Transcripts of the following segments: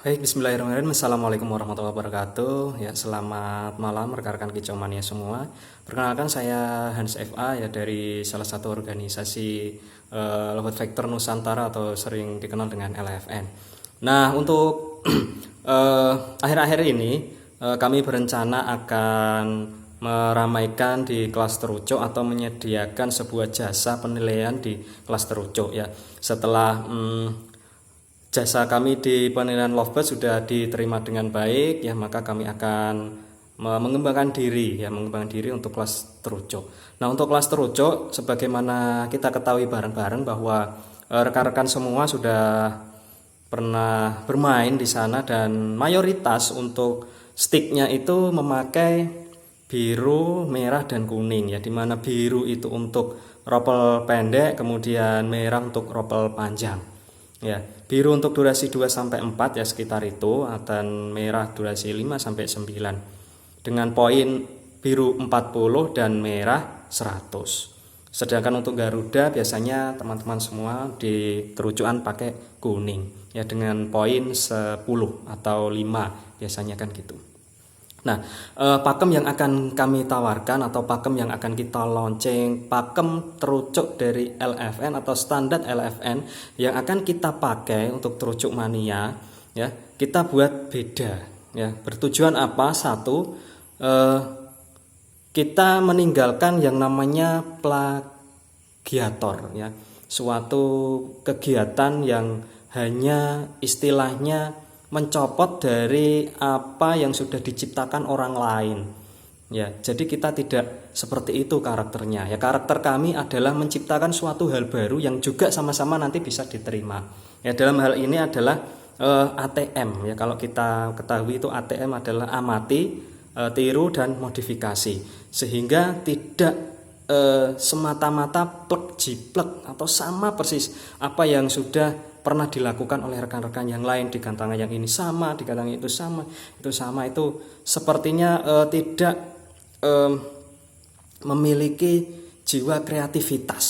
Baik, bismillahirrahmanirrahim. Assalamualaikum warahmatullahi wabarakatuh. Ya, selamat malam rekan-rekan Kicau Mania semua. Perkenalkan saya Hans FA ya dari salah satu organisasi Lobat Vector Nusantara atau sering dikenal dengan LFN. Nah, untuk akhir-akhir ini kami berencana akan meramaikan di kelas terucuk atau menyediakan sebuah jasa penilaian di kelas terucuk ya. Setelah jasa kami di penilaian Lovebird sudah diterima dengan baik ya, maka kami akan mengembangkan diri untuk kelas terucuk. Nah, untuk kelas terucuk sebagaimana kita ketahui bareng-bareng bahwa rekan-rekan semua sudah pernah bermain di sana dan mayoritas untuk sticknya itu memakai biru, merah dan kuning ya, dimana biru itu untuk ropel pendek, kemudian merah untuk ropel panjang. Ya, biru untuk durasi 2 sampai 4 ya sekitar itu, dan merah durasi 5 sampai 9. Dengan poin biru 40 dan merah 100. Sedangkan untuk Garuda biasanya teman-teman semua di terucukan pakai kuning ya, dengan poin 10 atau 5 biasanya kan gitu. Nah, pakem yang akan kami tawarkan atau pakem yang akan kita launching, pakem terucuk dari LFN atau standar LFN yang akan kita pakai untuk terucuk mania ya, kita buat beda ya. Bertujuan apa? Satu, kita meninggalkan yang namanya plagiator ya, suatu kegiatan yang hanya istilahnya mencopot dari apa yang sudah diciptakan orang lain ya. Jadi kita tidak seperti itu karakternya ya. Karakter kami adalah menciptakan suatu hal baru yang juga sama-sama nanti bisa diterima ya. Dalam hal ini adalah ATM ya. Kalau kita ketahui itu ATM adalah amati, tiru dan modifikasi, sehingga tidak semata-mata plek jiplek atau sama persis apa yang sudah pernah dilakukan oleh rekan-rekan yang lain, di gantangan yang ini sama, di gantangan itu sama, itu sepertinya tidak memiliki jiwa kreativitas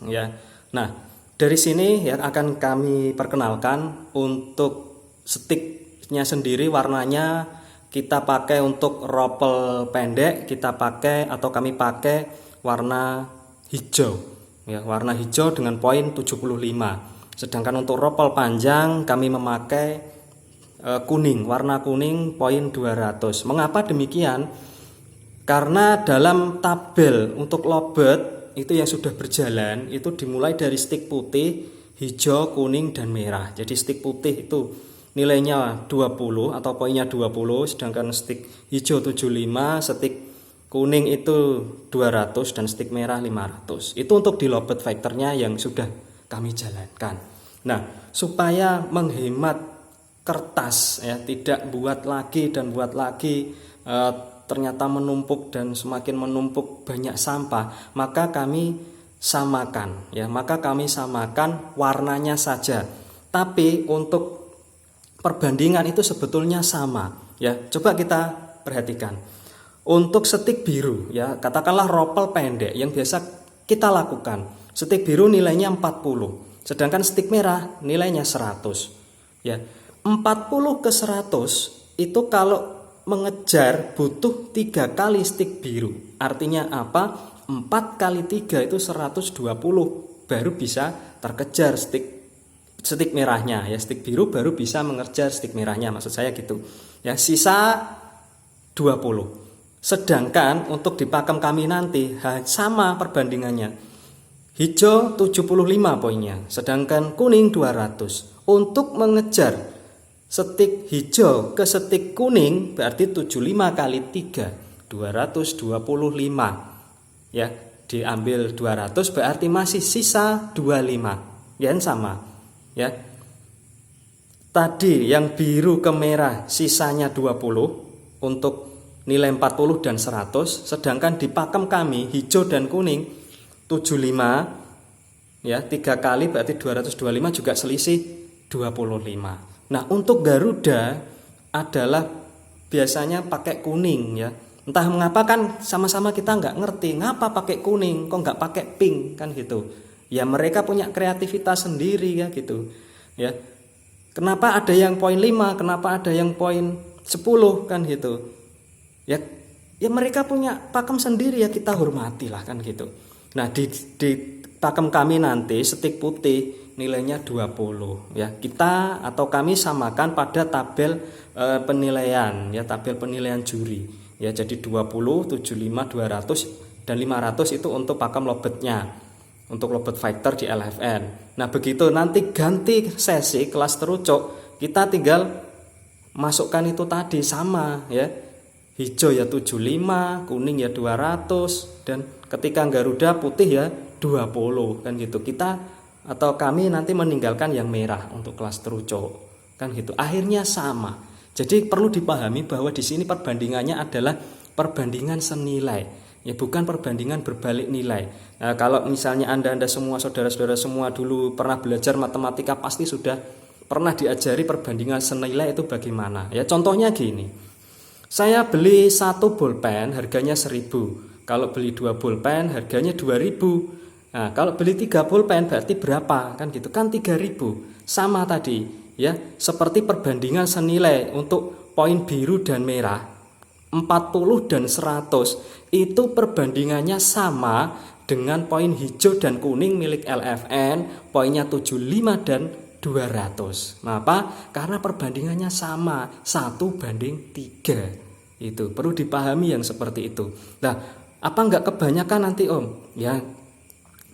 ya. Nah, dari sini ya akan kami perkenalkan untuk sticknya sendiri. Warnanya kita pakai untuk ropel pendek, kita pakai atau kami pakai warna hijau ya, warna hijau dengan poin 75. Sedangkan untuk ropel panjang kami memakai kuning, warna kuning poin 200. Mengapa demikian? Karena dalam tabel untuk Lovebird itu yang sudah berjalan itu dimulai dari stick putih, hijau, kuning dan merah. Jadi stick putih itu nilainya 20 atau poinnya 20, sedangkan stick hijau 75, stick kuning itu 200 dan stick merah 500. Itu untuk di Lovebird Vectornya yang sudah kami jalankan. Nah, supaya menghemat kertas ya, tidak buat lagi dan buat lagi, ternyata menumpuk dan semakin menumpuk banyak sampah, maka kami samakan ya, warnanya saja. Tapi untuk perbandingan itu sebetulnya sama ya. Coba kita perhatikan. Untuk stick biru ya, katakanlah ropel pendek yang biasa kita lakukan. Stick biru nilainya 40, sedangkan stick merah nilainya 100. Ya, 40 ke 100 itu kalau mengejar butuh 3 kali stick biru. Artinya apa? 4 kali 3 itu 120 baru bisa terkejar stick merahnya ya. Stick biru baru bisa mengejar stick merahnya, maksud saya gitu. Ya, sisa 20. Sedangkan untuk di pakem kami nanti sama perbandingannya. Hijau 75 poinnya, sedangkan kuning 200. Untuk mengejar stick hijau ke stick kuning berarti 75 kali 3, 225. Ya, diambil 200 berarti masih sisa 25. Ya, sama. Ya. Tadi yang biru ke merah sisanya 20 untuk nilai 40 dan 100, sedangkan di pakem kami hijau dan kuning 75 ya, 3 kali berarti 225 juga selisih 25. Nah, untuk Garuda adalah biasanya pakai kuning ya. Entah mengapa kan sama-sama kita nggak ngerti ngapa pakai kuning, kok nggak pakai pink kan gitu. Ya mereka punya kreativitas sendiri ya gitu. Ya. Kenapa ada yang poin 5, kenapa ada yang poin 10 kan gitu. Ya mereka punya pakem sendiri, ya kita hormatilah kan gitu. Nah, di pakem kami nanti stik putih nilainya 20 ya. Kita atau kami samakan pada tabel penilaian ya, tabel penilaian juri. Ya, jadi 20, 75, 200 dan 500 itu untuk pakem lobetnya. Untuk lobet fighter di LFN. Nah, begitu nanti ganti sesi kelas terucuk, kita tinggal masukkan itu tadi sama ya. Hijau ya 75, kuning ya 200, dan ketika Garuda putih ya 20 kan gitu. Kita atau kami nanti meninggalkan yang merah untuk kelas terucuk kan gitu. Akhirnya sama. Jadi perlu dipahami bahwa di sini perbandingannya adalah perbandingan senilai. Ya, bukan perbandingan berbalik nilai. Nah, kalau misalnya Anda semua, saudara-saudara semua dulu pernah belajar matematika, pasti sudah pernah diajari perbandingan senilai itu bagaimana. Ya, contohnya gini. Saya beli 1 bolpen harganya 1.000. Kalau beli 2 bolpen harganya 2.000. Nah, kalau beli 3 bolpen berarti berapa? Kan gitu. Kan 3.000. Sama tadi, ya. Seperti perbandingan senilai untuk poin biru dan merah, 40 dan 100 itu perbandingannya sama dengan poin hijau dan kuning milik LFN, poinnya 75 dan 200. Kenapa? Karena perbandingannya sama, 1:3. Itu perlu dipahami yang seperti itu. Nah, apa enggak kebanyakan nanti Om? Ya,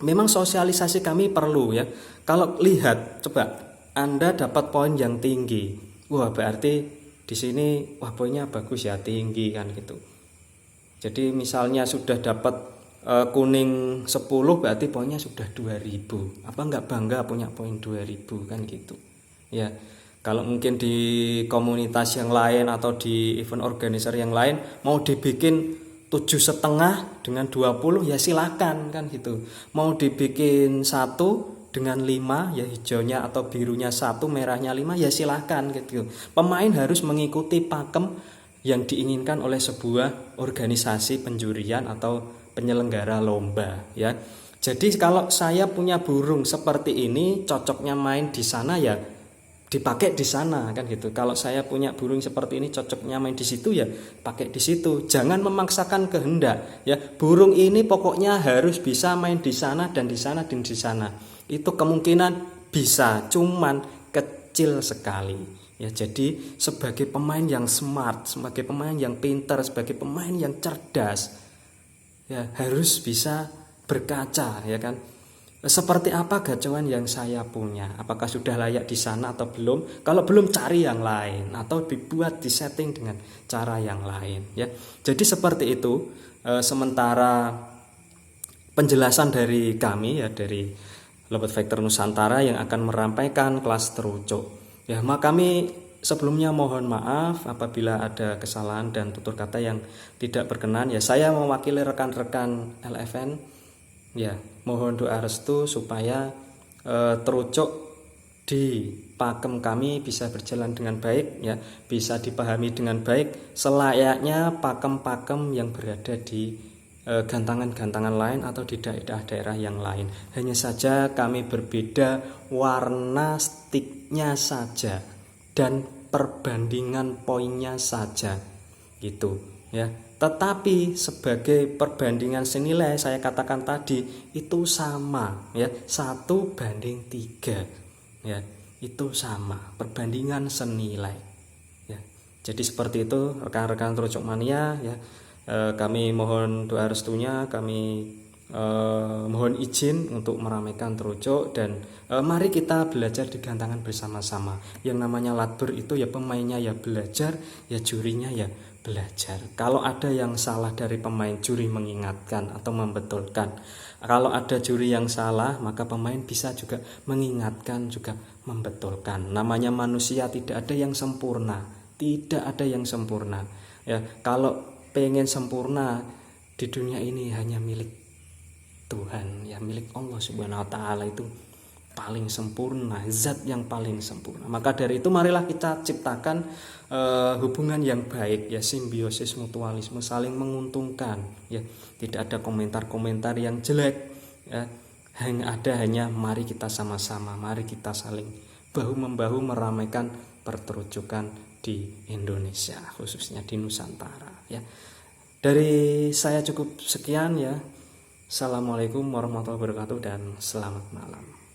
memang sosialisasi kami perlu ya. Kalau lihat, coba Anda dapat poin yang tinggi, wah berarti di sini wah poinnya bagus ya, tinggi kan gitu. Jadi misalnya sudah dapat kuning 10 berarti poinnya sudah 2000. Apa enggak bangga punya poin 2000 kan gitu. Ya. Kalau mungkin di komunitas yang lain atau di event organizer yang lain mau dibikin 7,5 dengan 20 ya silakan kan gitu. Mau dibikin 1 dengan 5 ya, hijaunya atau birunya 1, merahnya 5 ya silakan gitu. Pemain harus mengikuti pakem yang diinginkan oleh sebuah organisasi penjurian atau penyelenggara lomba ya. Jadi kalau saya punya burung seperti ini, cocoknya main di sana ya dipakai di sana kan gitu. Kalau saya punya burung seperti ini, cocoknya main di situ ya pakai di situ. Jangan memaksakan kehendak ya. Burung ini pokoknya harus bisa main di sana dan di sana dan di sana. Itu kemungkinan bisa, cuman kecil sekali. Ya, jadi sebagai pemain yang smart, sebagai pemain yang pintar, sebagai pemain yang cerdas, ya harus bisa berkaca, ya kan? Seperti apa gacauan yang saya punya? Apakah sudah layak di sana atau belum? Kalau belum, cari yang lain atau dibuat disetting dengan cara yang lain, ya. Jadi seperti itu. Sementara penjelasan dari kami ya, dari Lobet Fighter Nusantara yang akan merampaikan kelas terucuk. Ya, maka kami sebelumnya mohon maaf apabila ada kesalahan dan tutur kata yang tidak berkenan. Ya, saya mewakili rekan-rekan LFN. Ya, mohon doa restu supaya terucuk di pakem kami bisa berjalan dengan baik, ya, bisa dipahami dengan baik selayaknya pakem-pakem yang berada di gantangan-gantangan lain atau di daerah-daerah yang lain. Hanya saja kami berbeda warna stiknya saja dan perbandingan poinnya saja gitu ya. Tetapi sebagai perbandingan senilai saya katakan tadi itu sama ya, 1:3 ya, itu sama perbandingan senilai ya. Jadi seperti itu rekan-rekan Terucuk Mania ya. Kami mohon doa restunya, kami mohon izin untuk meramaikan terucuk dan mari kita belajar di gantangan bersama-sama. Yang namanya latber itu ya pemainnya ya belajar, ya jurinya ya belajar. Kalau ada yang salah dari pemain, juri mengingatkan atau membetulkan. Kalau ada juri yang salah, maka pemain bisa juga mengingatkan, juga membetulkan. Namanya manusia, tidak ada yang sempurna, tidak ada yang sempurna. Ya, kalau pengen sempurna di dunia ini hanya milik Tuhan, ya milik Allah Subhanahu wa taala, itu paling sempurna, zat yang paling sempurna. Maka dari itu marilah kita ciptakan hubungan yang baik ya, simbiosis mutualisme, saling menguntungkan ya. Tidak ada komentar-komentar yang jelek ya. Hanya mari kita sama-sama, mari kita saling bahu-membahu meramaikan pertunjukan di Indonesia, khususnya di Nusantara ya. Dari saya cukup sekian ya. Assalamualaikum warahmatullahi wabarakatuh dan selamat malam.